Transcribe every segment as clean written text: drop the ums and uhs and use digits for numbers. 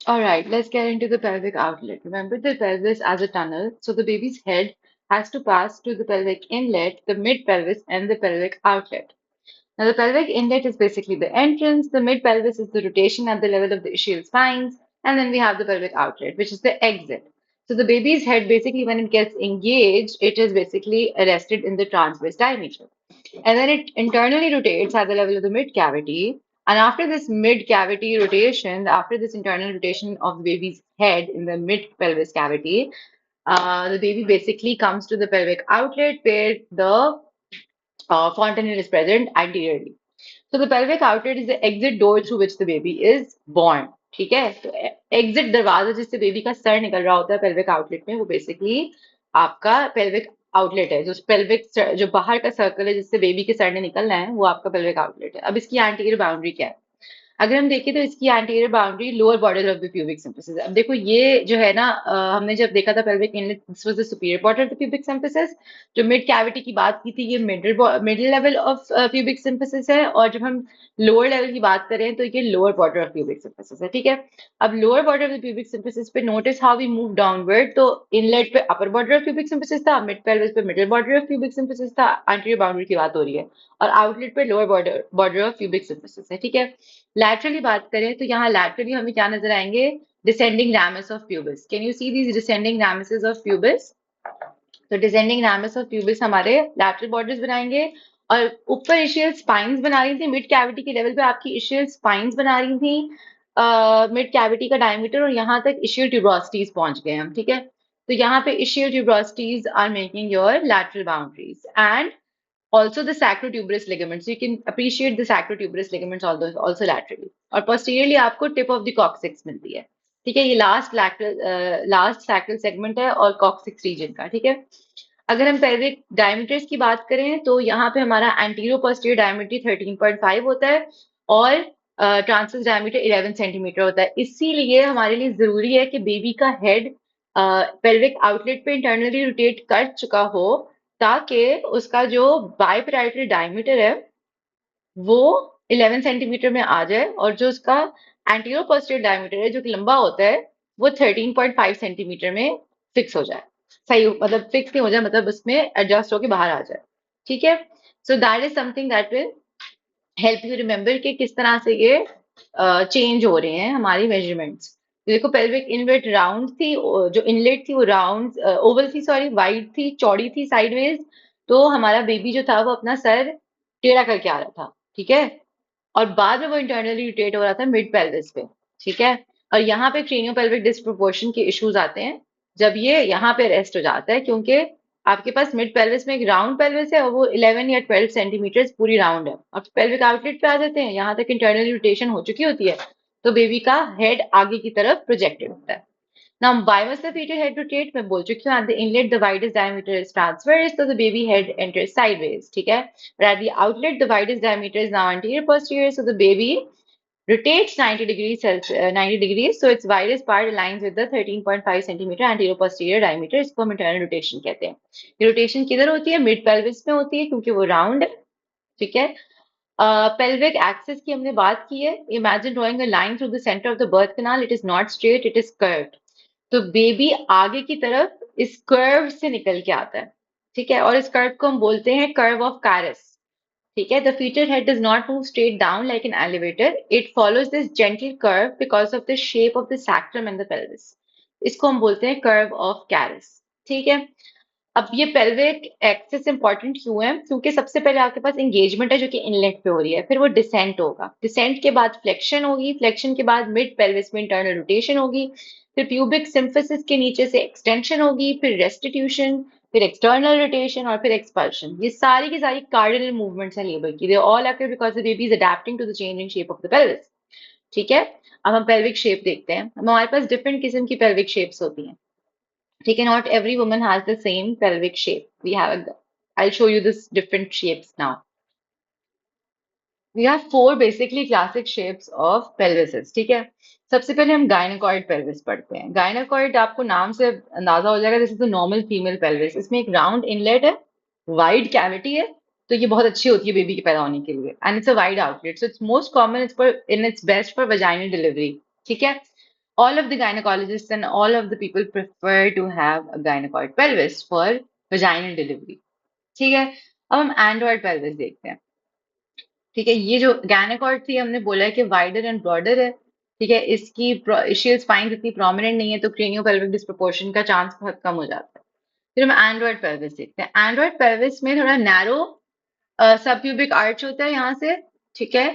All right, let's get into the pelvic outlet. Remember the pelvis as a tunnel. So the baby's head has to pass to the pelvic inlet, the mid pelvis, and the pelvic outlet. Now, the pelvic inlet is basically the entrance, the mid pelvis is the rotation at the level of the ischial spines, and then we have the pelvic outlet, which is the exit. So, the baby's head basically, when it gets engaged, it is basically arrested in the transverse diameter. And then it internally rotates at the level of the mid cavity. And after this mid cavity rotation, after this internal rotation of the baby's head in the mid pelvis cavity, the baby basically comes to the pelvic outlet where the fontanelle is present anteriorly. So the pelvic outlet is the exit door through which the baby is born. ठीक है तो exit दरवाजा जिससे baby का sir निकल रहा होता है पेल्विक आउटलेट में वो बेसिकली आपका पेल्विक आउटलेट है जो पेल्विक जो बाहर का सर्कल है जिससे बेबी के सर ने निकलना है वो आपका पेल्विक आउटलेट है अब इसकी एंटीरियर बाउंड्री क्या है अगर हम देखें तो इसकी anterior boundary lower border of the pubic symphysis अब देखो ये जो है ना हमने जब देखा था pelvic inlet this was the superior border of the pubic symphysis जो मिड कैविटी की बात की थी ये middle level of pubic symphysis है और जब हम लोअर लेवल की बात करें तो ये lower border of pubic symphysis है ठीक है अब lower border of the pubic symphysis पे notice how we move downward तो इनलेट पे upper border of pubic symphysis था मिड पेल्विस पे middle border of pubic symphysis था एंटीरियर बाउंड्री की बात हो रही है और आउटलेट पे lower border border of pubic symphysis है ठीक है लैटरली बात करें तो यहाँ लैटरली हमें क्या नजर आएंगे descending ramus of pubis can you see these descending ramuses of pubis तो डिसेंडिंग ramus ऑफ प्यूबिस हमारे लैटरल बॉर्डर्स बनाएंगे और ऊपर इशियल स्पाइंस बना रही थी मिड कैविटी के लेवल पे आपकी इशियल स्पाइंस बना रही थी मिड कैविटी का डायमीटर और यहाँ तक इशियल ट्यूबरोसिटीज पहुंच गए हम ठीक है तो यहाँ पे ischial tuberosities are making your lateral boundaries and also the sacrotuberous ligaments. So you can appreciate the sacrotuberous ligaments also laterally. और posteriorly आपको tip of the coccyx मिलती है ठीक है ये लास्ट sacral segment है और coccyx region का ठीक है अगर हम pelvic diameters की बात करें तो यहाँ पे हमारा anterior posterior diameter 13.5 होता है और ट्रांसवर्स डायमीटर 11 सेंटीमीटर होता है इसीलिए हमारे लिए जरूरी है कि बेबी का हेड पेल्विक आउटलेट पे इंटरनली रोटेट कर चुका हो ताकि उसका जो बायपैराइटल डायमीटर है वो 11 सेंटीमीटर में आ जाए और जो उसका एंटीरियर पोस्टीरियर डायमीटर है जो कि लंबा होता है वो 13.5 सेंटीमीटर में फिक्स हो जाए सही मतलब फिक्स नहीं हो जाए मतलब उसमें एडजस्ट होके बाहर आ जाए ठीक है so that is something that will help you remember कि किस तरह से ये चेंज हो रहे हैं हमारी मेजरमेंट्स देखो पेल्विक इनलेट राउंड थी जो इनलेट थी वो राउंड ओवल थी सॉरी वाइड थी चौड़ी थी साइडवेज तो हमारा बेबी जो था वो अपना सर टेढ़ा करके आ रहा था ठीक है और बाद में वो इंटरनली रोटेट हो रहा था मिड पेल्विस पे ठीक है और यहाँ पे क्रेनियो पेल्विक डिस्प्रोपोर्शन के इश्यूज आते हैं जब ये यहाँ पे रेस्ट हो जाता है क्योंकि आपके पास मिड पेल्विस में एक राउंड पेल्विस है और वो 11 या 12 सेंटीमीटर पूरी राउंड है और पेल्विक आउटलेट पे आ जाते हैं यहाँ तक इंटरनल रोटेशन हो चुकी होती है तो बेबी का हेड आगे की तरफ प्रोजेक्टेड होता है Now, why must the fetal head rotate? मैं बोल चुकी हूँ at the inlet the widest diameter is transverse, so the baby head enters sideways, ठीक है? But at the outlet the widest diameter is now anterior posterior, so the baby rotates 90 degrees, 90 degrees, so its widest part aligns with the 13.5 centimeter anterior posterior diameter. इसको हम internal rotation कहते हैं. ये rotation किधर होती है? Mid pelvis में होती है क्योंकि वो round है, ठीक है? Pelvic axis की हमने बात की है. Imagine drawing a line through the center of the birth canal. It is not straight, it is curved. तो बेबी आगे की तरफ इस कर्व से निकल के आता है ठीक है और इस कर्व को हम बोलते हैं कर्व ऑफ कैरस ठीक है the fetal head does not move straight down like an elevator it follows this gentle curve because of the shape of the sacrum and the pelvis इसको हम बोलते हैं कर्व ऑफ कैरस ठीक है अब ये पेल्विक एक्सिस इंपॉर्टेंट क्यों है क्योंकि सबसे पहले आपके पास एंगेजमेंट है जो कि इनलेट पे हो रही है फिर वो डिसेंट होगा डिसेंट के बाद फ्लेक्शन होगी फ्लेक्शन के बाद मिड पेल्विस में इंटरनल रोटेशन होगी फिर प्यूबिक सिम्फिसिस के नीचे से एक्सटेंशन होगी फिर रेस्टिट्यूशन फिर एक्सटर्नल रोटेशन और फिर एक्सपल्शन ये सारी की सारी कार्डिनल मूवमेंट्स हैं लेबर की they all occur because the baby is adapting to the changing shape of the pelvis ठीक है अब हम पेल्विक शेप देखते हैं हमारे पास डिफरेंट किस्म की पेल्विक शेप्स होती हैं ठीक है not every woman has the same pelvic shape we have I'll show you this different shapes now we have four basically classic shapes of pelvises ठीक है सबसे पहले हम गायनाकॉइड पेल्विस पढ़ते हैं गायनाकॉइड आपको नाम से अंदाजा हो जाएगा this is the normal female pelvis इसमें एक राउंड इनलेट है वाइड कैविटी है तो ये बहुत अच्छी होती है बेबी के पैदा होने के लिए and it's a wide outlet so it's most common it's for in its best for vaginal delivery ठीक है all of the gynecologists and all of the people prefer to have a gynecoid pelvis for vaginal delivery. ठीक है, अब हम Android pelvis देखते हैं। ठीक है, ये जो gynecoid थी हमने बोला है कि वाइडर एंड ब्रॉडर है। ठीक है, इसकी ischial spines इतनी प्रोमिनेंट नहीं है, तो क्रेनियो पेल्विक डिस्प्रोपोर्शन का चांस बहुत कम हो जाता है। फिर हम एंड्रॉइड पेल्विस देखते हैं। एंड्रॉइड पेल्विस में थोड़ा नैरो सबप्यूबिक आर्च होता है यहाँ से। ठीक है,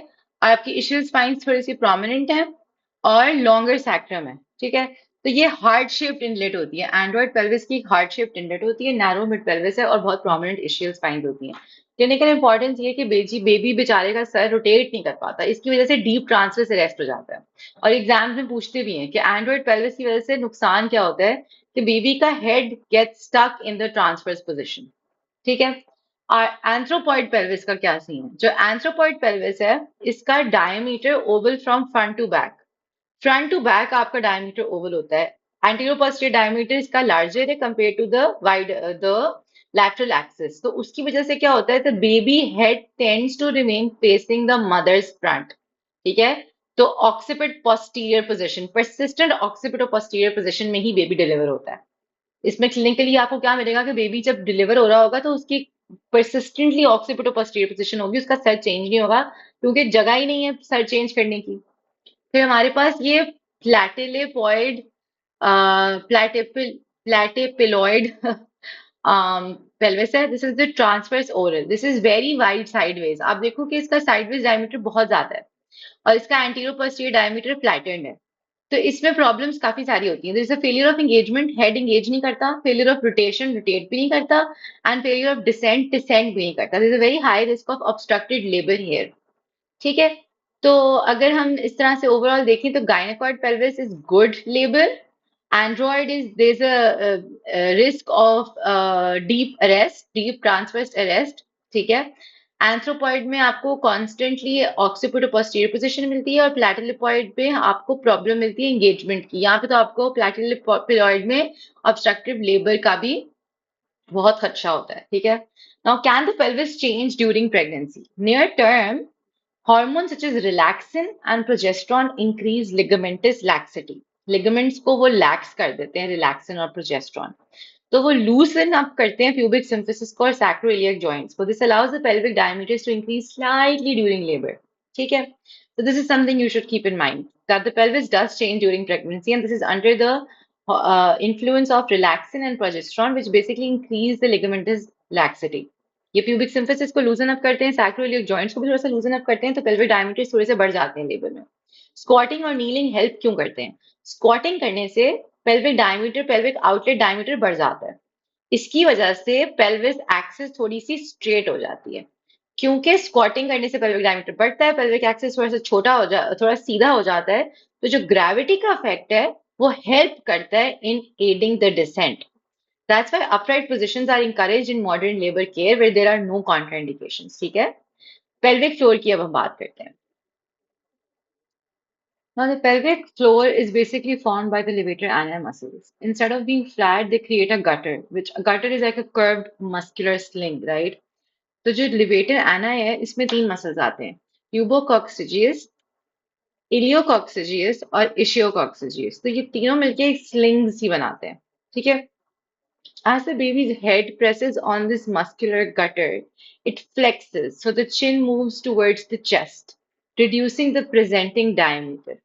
और आपकी इशियल स्पाइंस थोड़ी सी प्रोमिनेंट है और लॉन्गर सैक्रम है। ठीक है, तो ये हार्ट शेप्ड इनलेट होती है। एंड्रॉइड पेल्विस की हार्ट शेप्ड इनलेट होती है, नैरो मिड पेल्विस है और बहुत प्रोमिनेंट इशियल स्पाइंस होती हैं। क्लिनिकल इंपॉर्टेंस ये है कि बेबी बेचारे का सर रोटेट नहीं कर पाता, इसकी वजह से डीप ट्रांसवर्स अरेस्ट हो जाता है। और एग्जाम्स में पूछते भी हैं कि एंड्रॉइड पेल्विस की वजह से नुकसान क्या होता है, कि बेबी का head get stuck in the transverse position. ठीक है, और एंथ्रोपॉइड पेल्विस का क्या सीन है? जो एंथ्रोपॉइड पेल्विस है, इसका diameter oval from front to back. Front to back आपका डायमीटर ओवल होता है। एंटीरियर पोस्टीरियर डायमीटर इसका लार्जर है compare to the wide the lateral axis। तो उसकी वजह से क्या होता है, the baby head tends to remain facing the mother's front. ठीक है, तो occiput posterior position, persistent occiput और पोस्टीरियर पोजीशन में ही बेबी डिलीवर होता है। इसमें क्लिनिकली आपको क्या मिलेगा कि बेबी जब डिलीवर हो रहा होगा तो उसकी परसिस्टेंटली ऑक्सीपिट और पोस्टीरियर पोजीशन होगी, उसका सर चेंज नहीं होगा क्योंकि जगह ही नहीं है सर चेंज करने की। फिर हमारे पास ये प्लैटिलेपॉइड प्लैटिपिलॉइड पेल्विस है। This is the transverse oral, this is very wide sideways. आप देखो कि इसका साइडवेज डायमीटर बहुत ज्यादा है और इसका एंटीरियर पोस्टीरियर डायमीटर फ्लैटेंड है। तो इसमें प्रॉब्लम्स काफी सारी होती हैं। There is a failure of engagement, head engage नहीं करता, फेलियर ऑफ रोटेशन, रोटेट भी नहीं करता, and failure of descent, descent भी नहीं करता। There is a very high risk of obstructed labour here. ठीक है, तो अगर हम इस तरह से ओवरऑल देखें तो gynaecoid pelvis is good labour. Android is there is a risk of deep arrest, deep transverse arrest. ठीक है, एंथ्रोपॉइड में आपको कॉन्स्टेंटली ऑक्सीपिट पोस्टीरियर पोजीशन मिलती है और प्लैटिलिपॉइड में आपको प्रॉब्लम मिलती है एंगेजमेंट की। यहाँ पे तो आपको प्लैटिलिपॉइड में ऑब्स्ट्रक्टिव लेबर का भी बहुत खदशा होता है। ठीक है, now can the pelvis change during pregnancy? Near term Hormones such as relaxin and progesterone increase ligamentous laxity. Ligaments को वो lax कर देते हैं, relaxin और progesterone। तो वो loosen up करते हैं pubic symphysis को और sacroiliac joints को। This allows the pelvic diameters to increase slightly during labor. ठीक है? So this is something you should keep in mind, that the pelvis does change during pregnancy, and this is under the influence of relaxin and progesterone, which basically increase the ligamentous laxity. ये pubic symphysis को लूजन up करते हैं, sacroiliac joints को भी थोड़ा सा लूजन up करते हैं, तो पेल्विक डायमीटर्स थोड़े से बढ़ जाते हैं लेबर में। स्क्वाटिंग और नीलिंग हेल्प क्यों करते हैं? स्क्वाटिंग करने से pelvic diameter, pelvic outlet diameter बढ़ जाता है। इसकी वजह से पेल्विस एक्सिस थोड़ी सी स्ट्रेट हो जाती है। क्योंकि स्क्वाटिंग करने से पेल्विक डायमीटर बढ़ता है, पेल्विक एक्सिस थोड़ा सा छोटा हो जा थोड़ा सीधा हो जाता है, तो जो ग्रेविटी का इफेक्ट है वो हेल्प करता है in aiding the descent. That's why upright positions are encouraged in modern labor care where there are no contraindications. ठीक है, pelvic floor की अब हम बात करते हैं। Now the pelvic floor is basically formed by the levator ani muscles. Instead of being flat, they create a gutter, which a gutter is like a curved muscular sling, right? तो जो levator ani है, इसमें तीन muscles आते हैं, pubococcygeus, iliococcygeus और ischiococcygeuस। तो ये तीनों मिलके एक स्लिंग सी बनाते हैं। ठीक है, as the baby's head presses on this muscular gutter, it flexes, so the chin moves towards the chest, reducing the presenting diameter.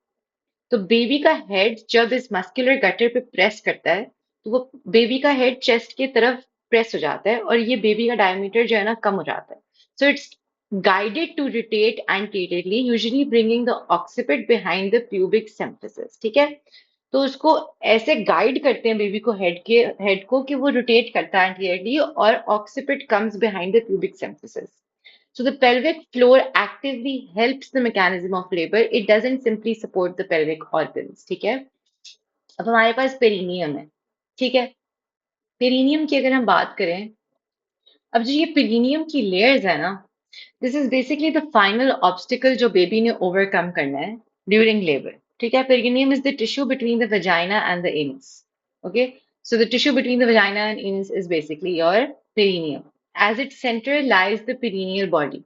तो बेबी का हेड जब इस मस्कुलर गटर पे प्रेस करता है, तो वो बेबी का हेड चेस्ट की तरफ प्रेस हो जाता है और ये बेबी का डायमीटर जो है ना कम हो जाता है। So it's guided to rotate anteriorly, usually bringing the occiput behind the pubic symphysis. ठीक है, तो उसको ऐसे गाइड करते हैं बेबी को, हेड को, कि वो रोटेट करता है एंटीरियरली और occiput comes behind the pubic symphysis. So the pelvic floor actively helps the mechanism of labor. It doesn't simply support the pelvic organs. ठीक है, अब हमारे पास पेरिनियम है। ठीक है, पेरिनियम की अगर हम बात करें, अब जो ये पेरिनियम की लेयर्स है ना, this is basically the final obstacle जो बेबी ने ओवरकम करना है ड्यूरिंग लेबर। ठीक है, perineum is the tissue between the vagina and the anus. Okay, so the tissue between the vagina and anus is basically your perineum. As it centre lies the perineal body.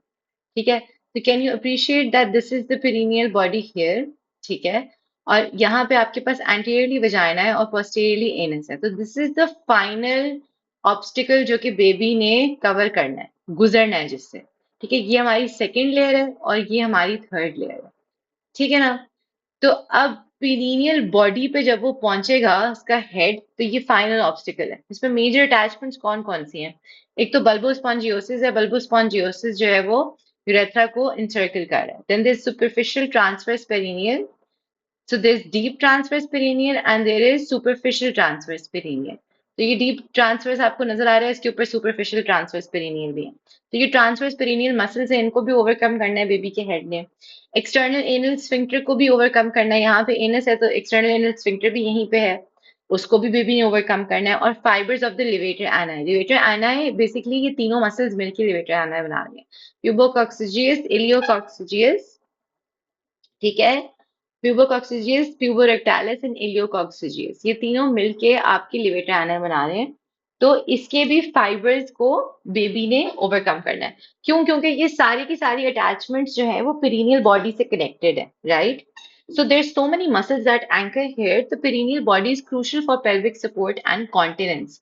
ठीक है, तो can you appreciate that this is the perineal body here. ठीक है, और यहाँ पे आपके पास anteriorly vagina है और पोस्टीरियरली एनस है। तो this is the final obstacle जो कि बेबी ने कवर करना है, गुजरना है जिससे। ठीक है, ये हमारी सेकेंड लेयर है और ये हमारी थर्ड लेयर है। ठीक है ना? तो अब पीरिनियल बॉडी पे जब वो पहुंचेगा उसका हेड, तो ये फाइनल ऑब्स्टिकल है। इसमें मेजर अटैचमेंट्स कौन कौन सी हैं? एक तो बल्बोस्पॉन्जियोसिस है। बल्बोस्पॉन्जियोसिस जो है वो यूरेथ्रा को इंसर्कल कर रहा है। Then there superficial transverse perineal. So there's deep transverse perineal and there is superficial transverse perineal. तो ये डीप ट्रांसवर्स आपको नजर आ रहा है, इसके ऊपर सुपरफिशियल ट्रांसवर्स पेरिनियल भी है। तो ये ट्रांसवर्स पेरिनियल मसल्स है, इनको भी ओवरकम करना है बेबी के हेड ने। एक्सटर्नल एनल स्फिंक्टर को भी ओवरकम करना है। यहाँ पे एनस है तो एक्सटर्नल एनल स्फिंक्टर भी यहीं पे है, उसको भी बेबी ने ओवरकम करना है। और fibres of the levator एनाई, levator एनाई basically ये तीनों मसल्स मिलकर लिवेटर एनाई बना रही है। प्यूबोकॉक्सिजियस, इलियोकॉक्सिजियस, ठीक है, प्यूबोकॉक्सिजियस, प्यूबोरेक्टालिस एंड इलियोकॉक्सिजियस, ये तीनों मिलके आपकी लिवेटर एना बना रहे हैं। तो इसके भी फाइबर्स को बेबी ने ओवरकम करना है। क्यों? क्योंकि ये सारी की सारी अटैचमेंट्स जो है वो पेरिनियल बॉडी से कनेक्टेड है, right? So there's so many muscles that anchor here. The perineal body is crucial for pelvic support and continence.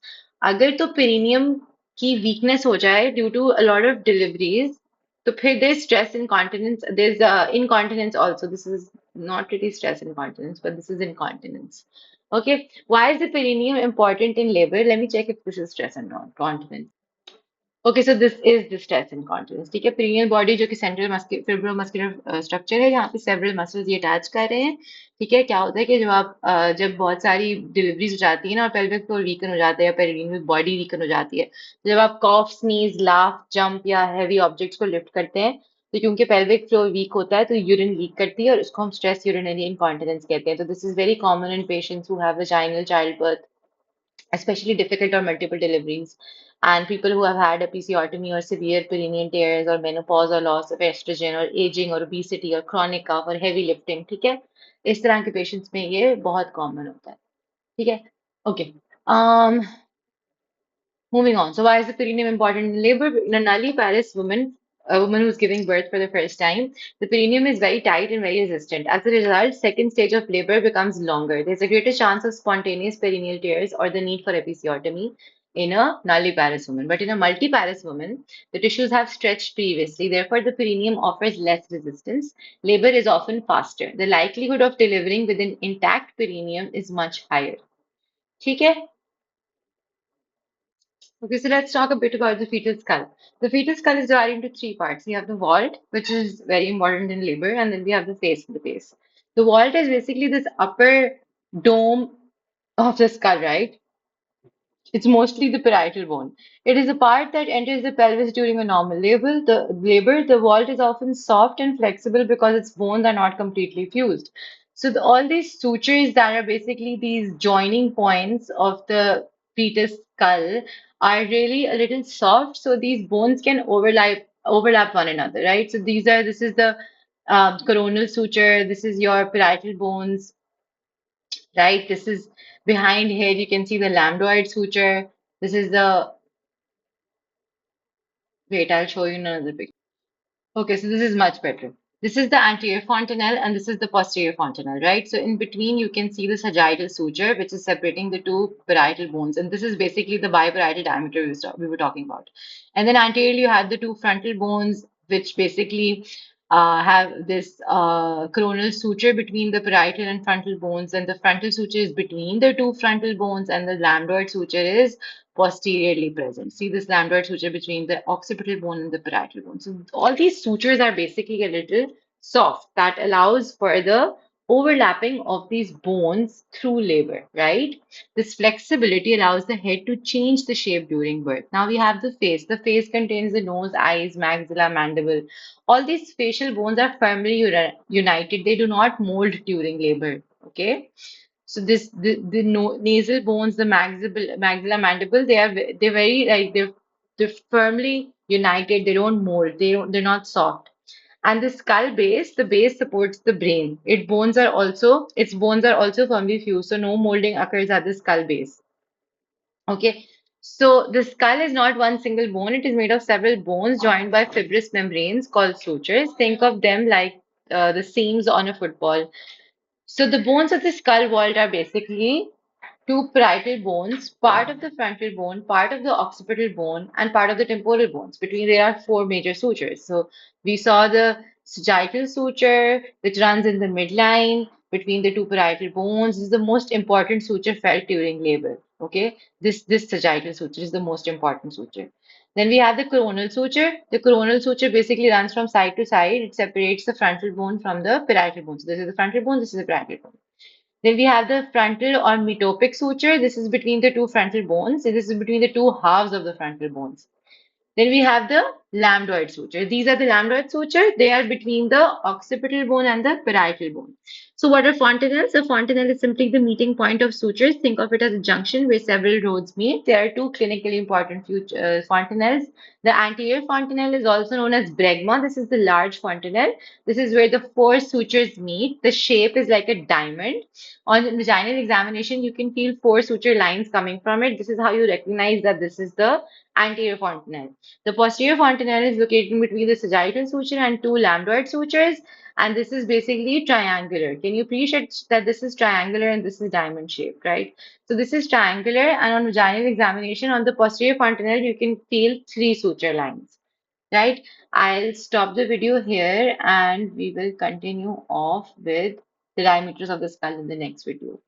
अगर तो perineum की weakness हो जाए due to a lot of deliveries, तो फिर there's stress incontinence. There's incontinence also. This is not really stress incontinence, but this is incontinence. Okay. Why is the perineum important in labor? Let me check if this is stress incontinence. Okay, so this is the stress incontinence. ठीक है, period body जो कि central फिब्रोमस्कुलर structure है, यहाँ पे several muscles ये attach कर रहे हैं। ठीक है, क्या होता है कि जब जब बहुत सारी डिलीवरीज हो जाती है ना और पेल्विक फ्लोर वीकन हो जाता है या पेरिनियल बॉडी वीकन हो जाती है, तो जब आप कॉफ, स्नीज, लाफ, जंप या हैवी ऑब्जेक्ट्स को लिफ्ट करते हैं, तो क्योंकि पेल्विक फ्लोर वीक होता है तो यूरिन लीक करती है और उसको हम स्ट्रेस यूरिनरी इनकॉन्टिनेंस कहते हैं। तो this is very common in patients who have vaginal child, especially difficult or multiple deliveries, and people who have had episiotomy or severe perineal tears or menopause or loss of estrogen or aging or obesity or chronic cough or heavy lifting। ठीक है, इस तरह के patients में ये बहुत common होता है। ठीक है, okay. Moving on. So, why is the perineum important in labor? In a nulliparous woman, a woman who's giving birth for the first time, the perineum is very tight and very resistant. As a result, second stage of labor becomes longer. There's a greater chance of spontaneous perineal tears or the need for episiotomy in a nulliparous woman. But in a multiparous woman, the tissues have stretched previously. Therefore, the perineum offers less resistance. Labor is often faster. The likelihood of delivering with an intact perineum is much higher. ठीक है? Okay, so let's talk a bit about the fetal skull. The fetal skull is divided into three parts. We have the vault, which is very important in labor, and then we have the face of the face. The vault is basically this upper dome of the skull, right? It's mostly the parietal bone. It is a part that enters the pelvis during a normal labor. The vault is often soft and flexible because its bones are not completely fused. So all these sutures that are basically these joining points of the fetus skull are really a little soft, so these bones can overlap one another, right? So this is the coronal suture. This is your parietal bones, right? This is behind here. You can see the lambdoid suture. This is the, wait, I'll show you another picture. Okay, so this is much better. This is the anterior fontanelle and this is the posterior fontanelle, right? So in between, you can see the sagittal suture, which is separating the two parietal bones. And this is basically the biparietal diameter we were talking about. And then anteriorly, you have the two frontal bones, which basically have this coronal suture between the parietal and frontal bones. And the frontal suture is between the two frontal bones, and the lambdoid suture is posteriorly present. See this lambdoid suture between the occipital bone and the parietal bone. So all these sutures are basically a little soft that allows for the overlapping of these bones through labor, right? This flexibility allows the head to change the shape during birth. Now we have the face. The face contains the nose, eyes, maxilla, mandible. All these facial bones are firmly united. They do not mold during labor, okay? So the no, nasal bones, the maxilla mandible, they're very like they're firmly united. They don't mold. They're not soft. And the skull base, the base supports the brain. Its bones are also firmly fused, so no molding occurs at the skull base. Okay. So the skull is not one single bone. It is made of several bones joined by fibrous membranes called sutures. Think of them like the seams on a football. So the bones of the skull vault are basically two parietal bones, part of the frontal bone, part of the occipital bone, and part of the temporal bones. Between there are four major sutures. So we saw the sagittal suture, which runs in the midline between the two parietal bones. This is the most important suture felt during labor. Okay, this sagittal suture is the most important suture. Then we have the coronal suture. The coronal suture basically runs from side to side. It separates the frontal bone from the parietal bone. So this is the frontal bone, this is the parietal bone. Then we have the frontal or metopic suture. This is between the two frontal bones. This is between the two halves of the frontal bones. Then we have the lambdoid suture. These are the lambdoid suture. They are between the occipital bone and the parietal bone. So what are fontanelles? A fontanelle is simply the meeting point of sutures. Think of it as a junction where several roads meet. There are two clinically important fontanelles. The anterior fontanelle is also known as bregma. This is the large fontanelle. This is where the four sutures meet. The shape is like a diamond. On vaginal examination, you can feel four suture lines coming from it. This is how you recognize that this is the anterior fontanelle. The posterior fontanelle is located between the sagittal suture and two lambdoid sutures, and this is basically triangular. Can you appreciate that this is triangular and this is diamond shaped, right? So this is triangular, and on vaginal examination, on the posterior fontanelle, you can feel three suture lines, right? I'll stop the video here, and we will continue off with the diameters of the skull in the next video.